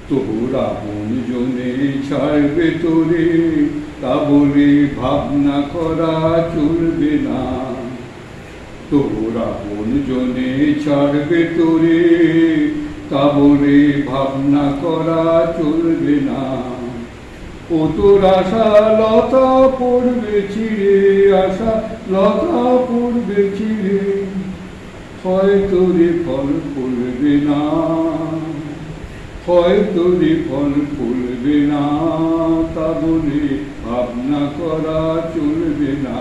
তোরা বনজনে ছাড়বে তোরে, তা বলে ভাবনা করা চলবে না। তোরা বনজনে ছাড়বে তোরে, তা বলে ভাবনা করা চলবে না। ও তোর আশা লতা পড়বে ছিঁড়ে, আশা লতা পড়বে ছিঁড়ে, হয়তো রে ফল ফলবে না, হয়তো রে ফল ফলবে না। তা বলে ভাবনা করা চলবে না।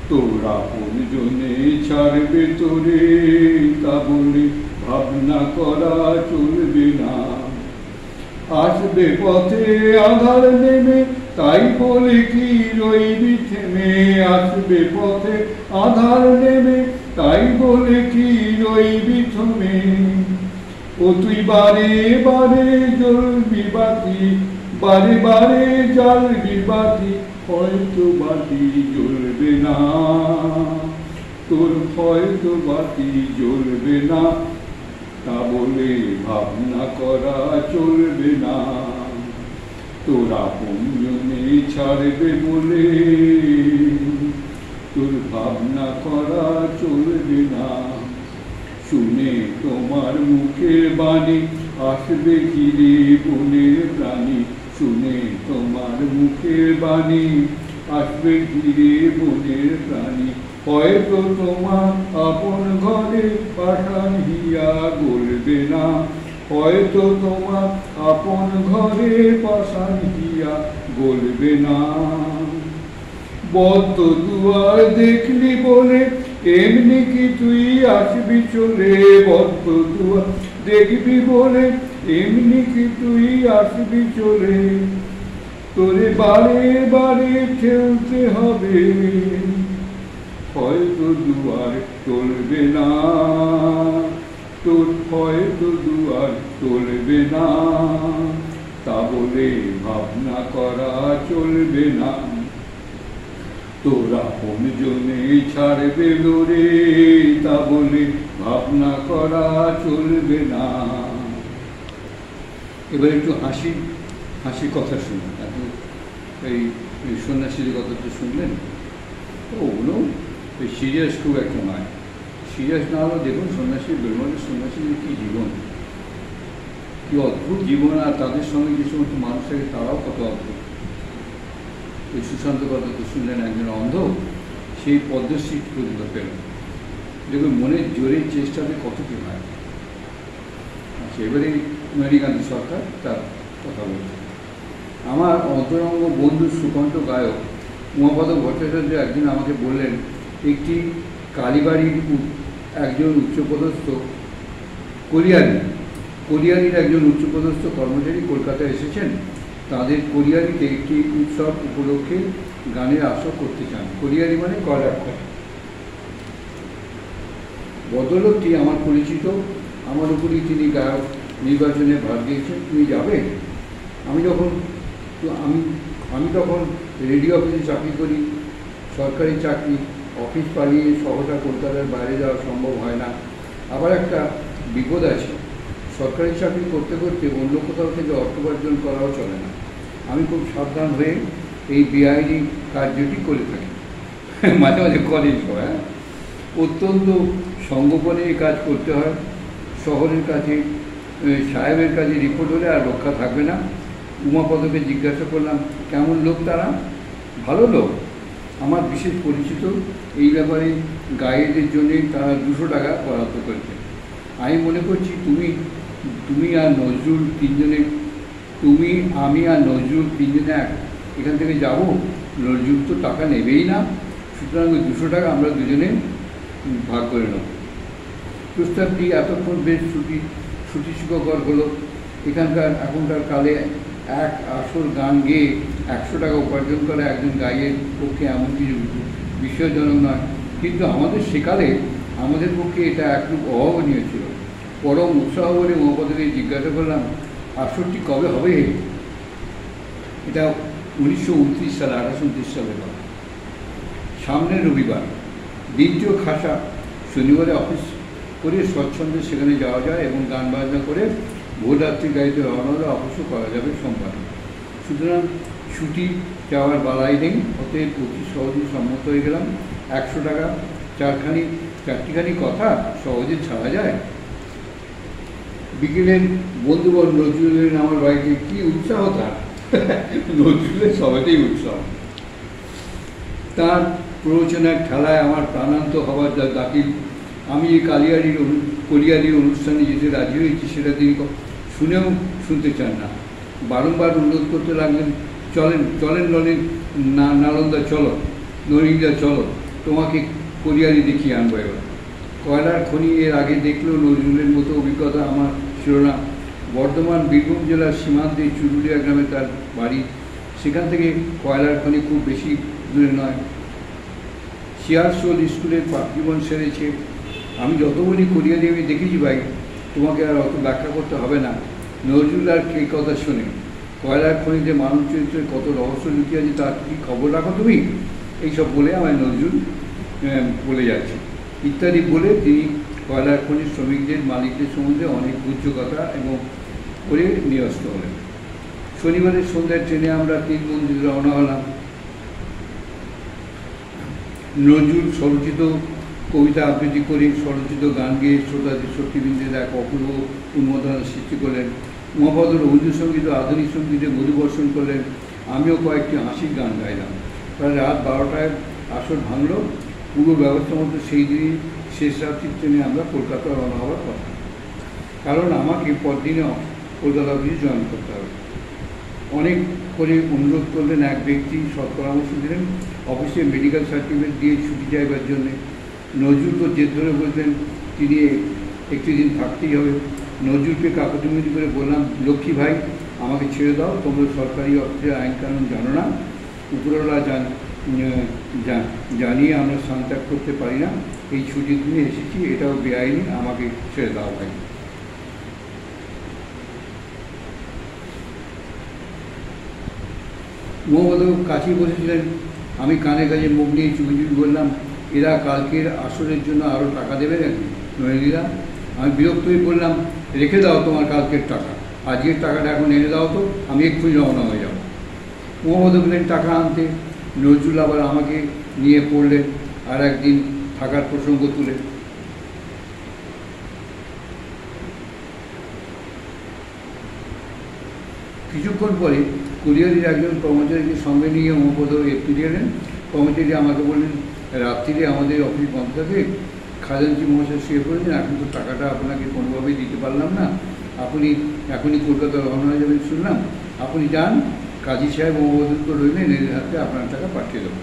তোরা বনজনে ছাড়বে তোরে, তা বলে ভাবনা করা চলবে না। আসবে পথে আধার নেমে, তাই বলে কি রইবি থেমে। আসবে পথে আধার নেমে, তাই বলে কি রইবি থমে। ও তুই বারে বারে জ্বলবি বাতি, বারে বারে জ্বালবি বাতি, হয়তো বাতি জ্বলবে না, তোর হয়তো বাতি জ্বলবে না। তা বলে ভাবনা করা চলবে না। তোরা বনজনে ছাড়বে বলে তোর ভাবনা করা চলবে না। শুনে তোমার মুখের বাণী আসবে ঘিরে বনের প্রাণী। শুনে তোমার মুখের বাণী আসবে ঘিরে বনের প্রাণী। হয়তো তোমার আপন ঘরে পাঠান হিয়া গলবে না, হয়তো তোমার আপন ঘরে পাঠান হিয়া গলবে না। বদ্ধ দুয়ার দেখলি বলে এমনি কি তুই আসবি চলে। বদ্ধ দুয়ার দেখবি বলে এমনি কি তুই আসবি চলে। তোরে বারে বারে ঠেলতে হবে, হয়তো দুয়ার চলবে না, তোর হয়তো দুয়ার চলবে না। তা বলে ভাবনা করা চলবে না। তোরা বনজনে ছাড়বে লোরে, তা বলে ভাবনা করা চলবে না। এবার একটু হাসির কথা শুনুন। এখন এই সন্ন্যাসীদের কথা তো শুনলেন, ওগুলো সিরিয়াস খুব একটা নয়। সিরিয়াস না হলেও দেখুন সন্ন্যাসী বেরোনের সন্ন্যাসীদের কী জীবন, কী অদ্ভুত জীবন। আর তাদের সঙ্গে যে সমস্ত মানুষ থাকে তারাও কত অদ্ভুত। ওই সুশান্ত কথা তো শুনলেন, একজন অন্ধ সেই পদ্মশ্রী পর্যন্ত পেল। দেখুন মনের জোরের চেষ্টাতে কত কী হয়। আচ্ছা, এবারে মেরি গান্ধী সরকার তার কথা বলছে। আমার অন্তরঙ্গ বন্ধু সুকণ্ঠ গায়ক উমাপদ ভট্টাচার্য একদিন আমাকে বললেন, একটি কালীবাড়ির একজন উচ্চপদস্থ কোলিয়ারির একজন উচ্চপদস্থ কর্মচারী কলকাতায় এসেছেন। তাদের কোলিয়ারিতে একটি উৎসব উপলক্ষে গানের আসর করতে চান। কোলিয়ারি মানে কলাক্ষর। ভদ্রলোকটি আমার পরিচিত, আমার উপরই তিনি গায়ক নির্বাচনে ভাগ দিয়েছেন। তুমি যাবে? আমি তখন রেডিও অফিসে চাকরি করি, সরকারি চাকরি, অফিস পালিয়ে সহসা কলকাতার বাইরে যাওয়া সম্ভব হয় না। আবার একটা বিপদ আছে, সরকারি চাকরি করতে করতে অন্য কোথাও থেকে অর্থ উপার্জন করাও চলে না। আমি খুব সাবধান হয়ে এই বেআইনি কার্যটি করে থাকি। মাঝে মাঝে কলেজ হয়, অত্যন্ত সংগোপনে এই কাজ করতে হয়। শহরের কাছে সাহেবের কাছে রিপোর্ট হলে আর রক্ষা থাকবে না। উমাপদকে জিজ্ঞাসা করলাম, কেমন লোক তারা? ভালো লোক, আমার বিশেষ পরিচিত। এই ব্যাপারে গাইডের জন্যে তারা 200 টাকা বরাদ্দ করেছে। আমি মনে করছি তুমি আর নজরুল তিনজনে, আমি আর নজরুল তিনজনে এখান থেকে যাব। নজরুল তো টাকা নেবেই না, সুতরাং 200 টাকা আমরা দুজনে ভাগ করে নেব। প্রস্তাবটি এতক্ষণ বেশ শ্রুতিসুখকর হলো। এখনকার কালে এক আসর গান গেয়ে 100 টাকা উপার্জন করা একজন গাইয়ের পক্ষে এমন কিছু বিস্ময়জনক নয়, কিন্তু আমাদের সেকালে আমাদের পক্ষে এটা একটু অভাবনীয় ছিল। পরম উৎসাহ বলে উমাপদকে জিজ্ঞাসা করলাম, আসরটি কবে হবে? এটা 1929 সালে, 1829 সালে কথা। সামনের রবিবার, দিনটিও খাসা। শনিবারে অফিস করে স্বচ্ছন্দে সেখানে যাওয়া যায় এবং গান বাজনা করে ভোররাত্রি গাড়িতে রওনা হলে অবশ্য করা যাবে সোমবার। সুতরাং ছুটি যাওয়ার বালাই নেই, অতএব অতি সহজেই সম্মত হয়ে গেলাম। 100 টাকা চারটিখানি কথা সহজে ছাড়া যায়। বিকেলের বন্ধুবর নজরুলের আমার বাড়িতে কি উৎসাহ তার নজরুলের সবাইতেই উৎসাহ। তার প্ররোচনার খেলায় আমার প্রাণান্ত হওয়ার যা দাখিল। আমি এই কলিয়ারির অনুষ্ঠানে যেতে রাজি হয়েছি সেটা তিনি শুনেও শুনতে চান না। বারংবার অনুরোধ করতে লাগলেন, চলেন নালন্দা চলো, নরিন্দা চলো, তোমাকে কলিয়ারি দেখিয়ে আনবো এবার। কয়লার খনি এর আগে দেখলেও নজরুলের মতো অভিজ্ঞতা আমার ছিল না। বর্ধমান বীরভূম জেলার সীমান্তে চুরুলিয়া গ্রামে তার বাড়ি। সেখান থেকে কয়লার খনি খুব বেশি দূরে নয়। শিয়ারশোল স্কুলের জীবন সেরেছে। আমি যত বলি কলিয়ারি আমি দেখেছি ভাই, তোমাকে আর অত ব্যাখ্যা করতে হবে না। নজরুল আর কে কথা শোনে? কয়লার খনিতে মানব চরিত্রের কত রহস্য লুকিয়ে আছে তার কি খবর রাখো তুমি? এইসব বলে আমার নজরুল বলে যাচ্ছে ইত্যাদি বলে তিনি কয়লার খনির শ্রমিকদের মালিকদের সম্বন্ধে অনেক গুচ্ছ কথা এবং করে নিরস্ত হলেন। শনিবারের সন্ধ্যায় ট্রেনে আমরা 3 বন্ধু রওনা হলাম। নজরুল স্বরচিত কবিতা আবৃত্তি করে স্বরচিত গান গেয়ে শ্রোতাদের শক্তিবৃন্দের এক অপূর্ব উন্মাদনার সৃষ্টি করলেন। মহাপদর রবীন্দ্র সঙ্গীত ও আধুনিক সঙ্গীতে মধুবর্ষণ করলেন। আমিও কয়েকটি হাসির গান গাইলাম। প্রায় রাত 12টায় আসর ভাঙল। পুরো ব্যবস্থা মতো সেই দিনই শেষ রাত্রির ট্রেনে আমরা কলকাতা রওনা হওয়ার কথা, কারণ আমাকে পরদিনে কলকাতা অফিসে জয়েন করতে হবে। অনেক করে অনুরোধ করলেন এক ব্যক্তি, সৎ পরামর্শ দিলেন অফিসে মেডিকেল সার্টিফিকেট দিয়ে ছুটি চাইবার জন্যে। নজরুল তো জেদ ধরে বলতেন তিনি একটি দিন থাকতেই হবে। নজরুলকে কাকুতিমিতি করে বললাম, লক্ষ্মী ভাই আমাকে ছেড়ে দাও, তোমরা সরকারি অফিসের আইন কানুন জানো না, উপরওয়ালা জানিয়ে আমরা স্থান ত্যাগ করতে পারি না। এই ছুটির দিনে এসেছি, এটাও বেআইনি, আমাকে ছেড়ে দাও ভাই। মহাপদ কাছেই বসেছিলেন। আমি কানে কাজে মুখ নিয়ে চুপি চুপি বললাম, এরা কালকের আসরের জন্য আরও টাকা দেবে নাকি নয়নিরা? আমি বিরক্ত হয়ে বললাম, রেখে দাও তোমার কালকের টাকা, আজকের টাকাটা এখন এনে দাও তো, আমি এক্ষুনি রওনা হয়ে যাব। মহাপদ বললেন টাকা আনতে। নজরুল আবার আমাকে নিয়ে পড়লেন আর একদিন থাকার প্রসঙ্গ তুলে। কিছুক্ষণ পরে কুরিয়ারির একজন কর্মচারীকে সঙ্গে নিয়ে মহাপদ ফিরে এলেন। কর্মচারী আমাকে বললেন, রাত্রিরে আমাদের অফিস বন্ধ থাকে, খাজাঞ্চি মহাশয় শুয়ে পড়েছেন, এখন তো টাকাটা আপনাকে কোনোভাবেই দিতে পারলাম না, আপনি এখনই কলকাতা রওনা হয়ে যাবেন শুনলাম, আপনি যান, কাজী সাহেব মহাপদ তো রইলেন, এদের হাতে আপনার টাকা পাঠিয়ে দেবো।